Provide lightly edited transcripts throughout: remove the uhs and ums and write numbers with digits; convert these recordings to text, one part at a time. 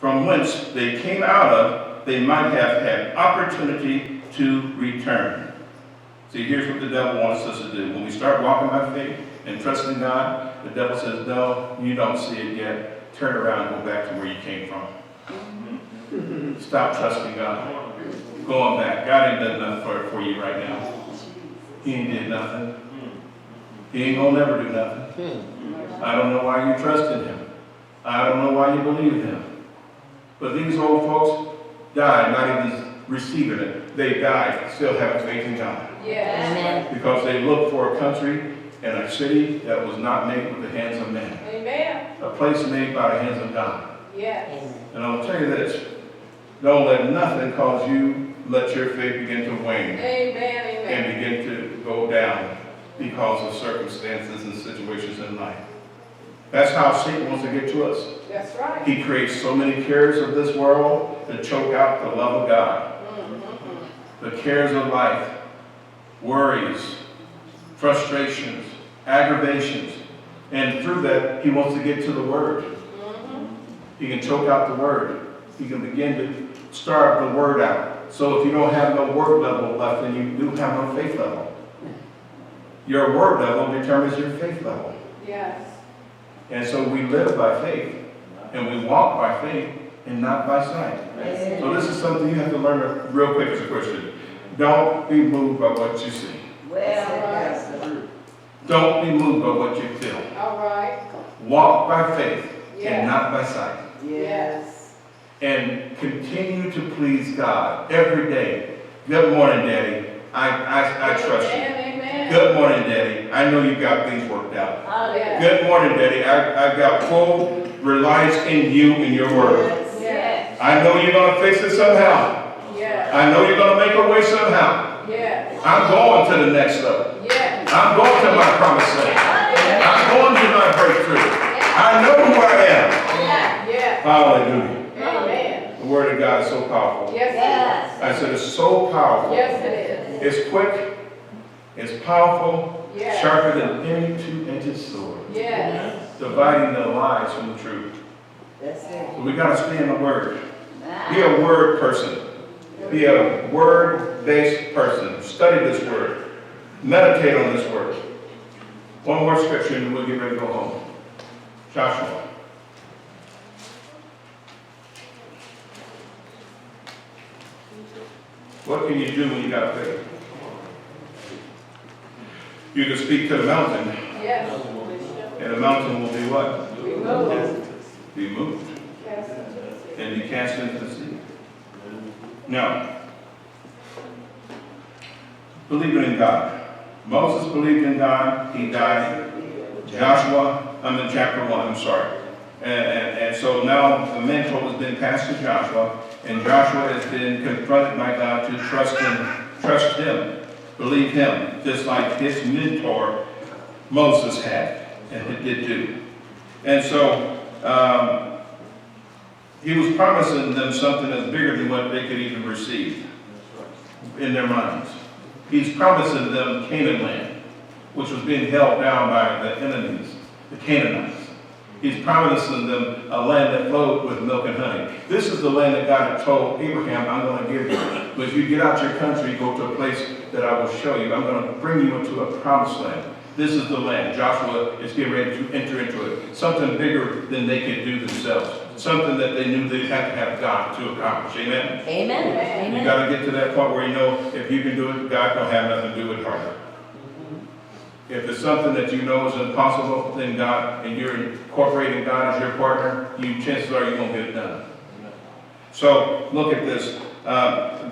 from whence they came out of, they might have had opportunity to return. See, here's what the devil wants us to do. When we start walking by faith and trusting God, the devil says, no, you don't see it yet. Turn around and go back to where you came from. Stop trusting God. Going back. God ain't done nothing for you right now. He ain't did nothing. He ain't gonna never do nothing. I don't know why you trust in him. I don't know why you believe him. But these old folks died not even receiving it. They died still having faith in God. Yes. Because they looked for a country and a city that was not made with the hands of men. Amen. A place made by the hands of God. Yes. And I'll tell you this. Don't let nothing cause you let your faith begin to wane. Amen. Amen. And begin to go down because of circumstances and situations in life. That's how Satan wants to get to us. That's right. He creates so many cares of this world to choke out the love of God. The cares of life, worries, frustrations, aggravations. And through that, he wants to get to the Word. He can choke out the Word. He can begin to starve the Word out. So if you don't have no Word level left, then you do have no faith level. Your Word level determines your faith level. Yes. And so we live by faith, and we walk by faith, and not by sight. Yes. So this is something you have to learn real quick as a Christian. Don't be moved by what you see. Well, Don't be moved by what you feel. all right. Walk by faith Yes. and not by sight. Yes. And continue to please God every day. Good morning, Daddy. I trust you. Amen. Good morning, Daddy. I know you got things worked out. Yes. Good morning, Daddy. I've got full reliance in you and your word. Yes. I know you're going to fix it somehow. Yes. I know you're going to make a way somehow. Yes. I'm going to the next level. Yes. I'm going to my promised land. I'm going to my breakthrough. I know who I am. Yes. Hallelujah. Amen. The word of God is so powerful. Yes. I said it's so powerful. Yes, it is. It's quick. It's powerful. Yes. Sharper than any two-edged sword. Yes. Dividing the lies from the truth. That's it. So we got to stay in the word. Be a word person. Be a word-based person. Study this word. Meditate on this word. One more scripture and we'll get ready to go home. Joshua. What can you do when you got faith? You can speak to the mountain, Yes. and the mountain will be what? Remove. Be moved Yes. and be cast into the sea. Now, believing in God. Moses believed in God. He died. Joshua, I'm in chapter 1, I'm sorry. And so now the mantle has been passed to Joshua, and Joshua has been confronted by God to trust him, believe him, just like his mentor Moses had, and he did do. And so he was promising them something that's bigger than what they could even receive in their minds. He's promising them Canaan land, which was being held down by the enemies, the Canaanites. He's promising them a land that flowed with milk and honey. This is the land that God had told Abraham, I'm going to give you. But if you get out your country, go to a place that I will show you. I'm going to bring you into a promised land. This is the land. Joshua is getting ready to enter into it. Something bigger than they could do themselves. Something that they knew they had to have God to accomplish. Amen? Amen. You got to get to that point where you know if you can do it, God don't have nothing to do with it. If it's something that you know is impossible, then God, and you're incorporating God as your partner, chances are you're going to get it done. So look at this,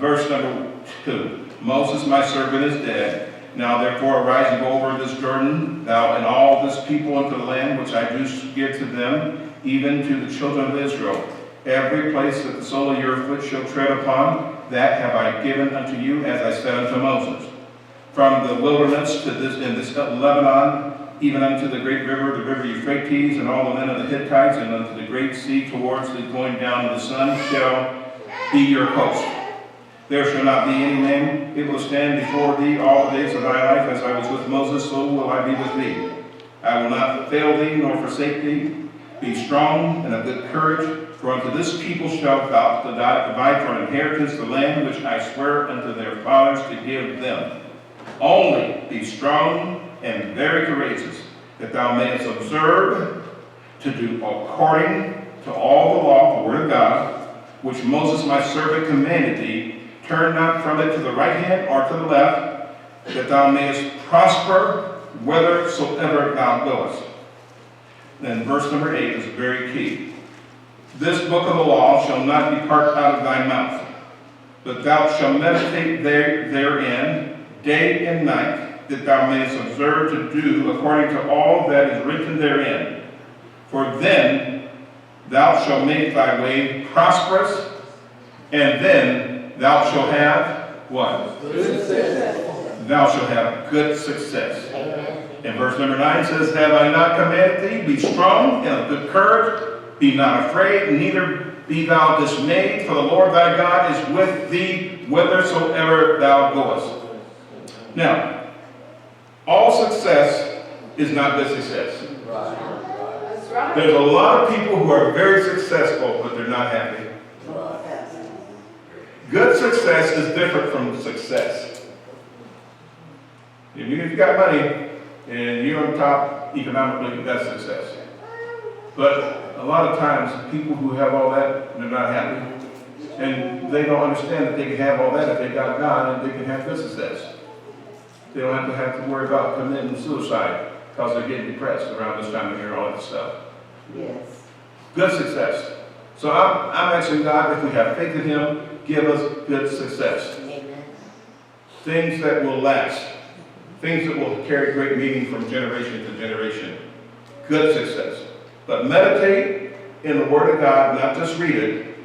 verse number 2. Moses, my servant, is dead. Now therefore arise and go over this Jordan, thou and all this people into the land which I do give to them, even to the children of Israel. Every place that the sole of your foot shall tread upon, that have I given unto you, as I said unto Moses. From the wilderness to this Lebanon, even unto the great river, the river Euphrates, and all the men of the Hittites, and unto the great sea towards the going down of the sun, shall be your coast. There shall not be any man able to stand before thee all the days of thy life. As I was with Moses, so will I be with thee. I will not fail thee, nor forsake thee. Be strong and of good courage, for unto this people shalt thou divide for an inheritance the land which I swear unto their fathers to give them. Only be strong and very courageous, that thou mayest observe to do according to all the law, the word of God, which Moses my servant commanded thee. Turn not from it to the right hand or to the left, that thou mayest prosper whithersoever thou goest. Then verse number 8 is very key. This book of the law shall not depart out of thy mouth, but thou shalt meditate therein day and night, that thou mayest observe to do according to all that is written therein. For then thou shalt make thy way prosperous, and then thou shalt have what? Good success. Thou shalt have good success. Amen. And verse number 9 says, Have I not commanded thee? Be strong and of good courage. Be not afraid, neither be thou dismayed, for the Lord thy God is with thee whithersoever thou goest. Now, all success is not good success. That's right. There's a lot of people who are very successful, but they're not happy. Good success is different from success. If you've got money and you're on top economically, that's success. But a lot of times, people who have all that, they're not happy. And they don't understand that they can have all that if they got God and they can have good success. They don't have to worry about committing suicide because they're getting depressed around this time of year, all that stuff. Yes. Good success. So I'm asking God, if we have faith in Him, give us good success. Amen. Things that will last. Things that will carry great meaning from generation to generation. Good success. But meditate in the Word of God, not just read it.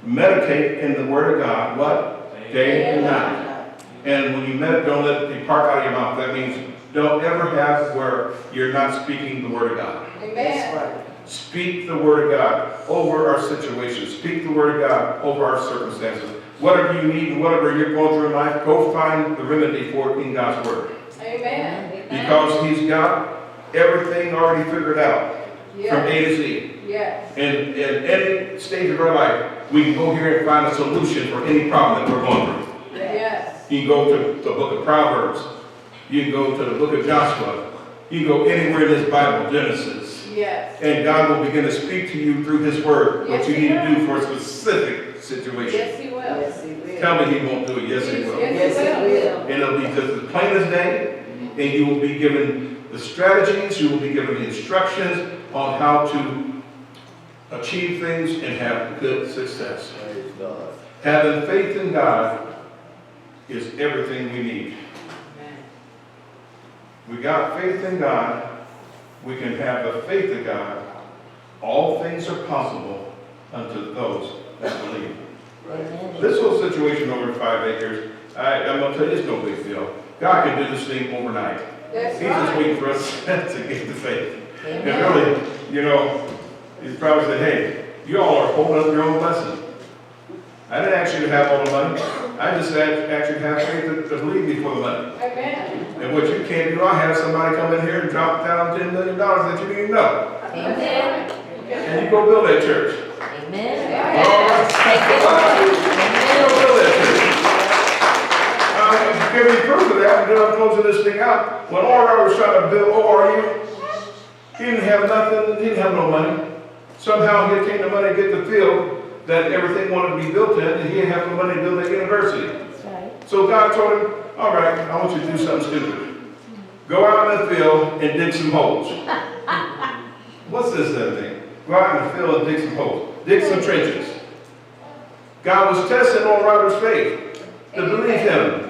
Meditate in the Word of God, what? Day and night. And when you meditate, don't let it depart out of your mouth. That means don't ever have where you're not speaking the Word of God. That's right. Speak the Word of God over our situations. Speak the Word of God over our circumstances. Whatever you need and whatever you're going through in life, go find the remedy for it in God's Word. Amen. Because He's got everything already figured out from A to Z. Yes. And in any stage of our life, we can go here and find a solution for any problem that we're going through. Yes. You can go to the book of Proverbs. You can go to the book of Joshua. You can go anywhere in this Bible, Genesis. Yes. And God will begin to speak to you through His Word, what Yes, you He need to will. do for a specific situation. Yes, He will. Yes, He will. Tell me He won't do it. Yes, He will. Yes, He will. And it'll be just as plain as day, and you will be given the strategies, you will be given the instructions on how to achieve things and have good success. Having faith in God is everything we need. We got faith in God, we can have the faith of God. All things are possible unto those that believe. Amen. This whole situation over 5 acres, I'm going to tell you, it's no big deal. God can do this thing overnight. That's He's just right. waiting for us to get the faith. Amen. And really, you know, He's probably said, hey, you all are holding up your own blessing. I didn't ask you to have all the money. I just asked you to have faith to believe me for the money. Amen. And what you can't do, I have somebody come in here and drop down $10 million that you didn't even know. Amen. And you go build that church. Amen. All right? Thank you, Lord. You go build that church. Give me proof of that, and then I'm closing this thing out. When Oral was trying to build ORU, he didn't have nothing, he didn't have no money. Somehow he obtained the money to get the field that everything wanted to be built in, and he didn't have the money to build that university. That's right. So God told him, all right, I want you to do something stupid. Go out in the field and dig some holes. What's this then thing? Go out in the field and dig some holes. Dig some trenches. God was testing Oral Robert's faith to believe him.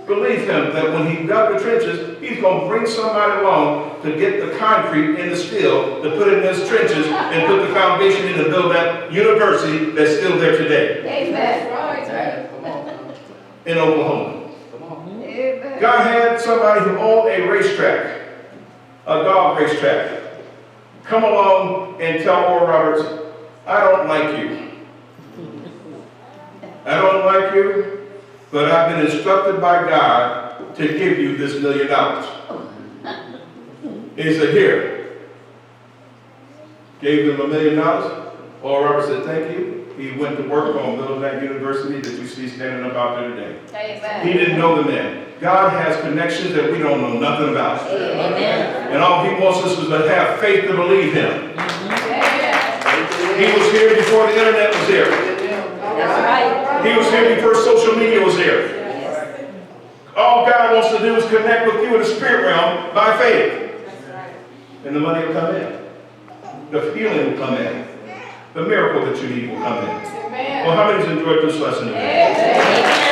Believe him that when he dug the trenches, he's going to bring somebody along to get the concrete and the steel to put in those trenches and put the foundation in to build that university that's still there today Amen. Right. in Oklahoma. Amen. God had somebody who owned a racetrack, a dog racetrack, come along and tell Oral Roberts, I don't like you. I don't like you. But I've been instructed by God to give you this $1 million. And he said, here, gave them $1 million. Oral Roberts said, thank you. He went to work on building that university that you see standing up out there today. Amen. He didn't know the man. God has connections that we don't know nothing about. Amen. And all he wants us is to have faith to believe him. Amen. He was here before the internet was here. That's right. He was here before social media was here. Yes. All God wants to do is connect with you in the spirit realm by faith. And the money will come in. The healing will come in. The miracle that you need will come in. Well, how many's enjoyed this lesson today? Amen.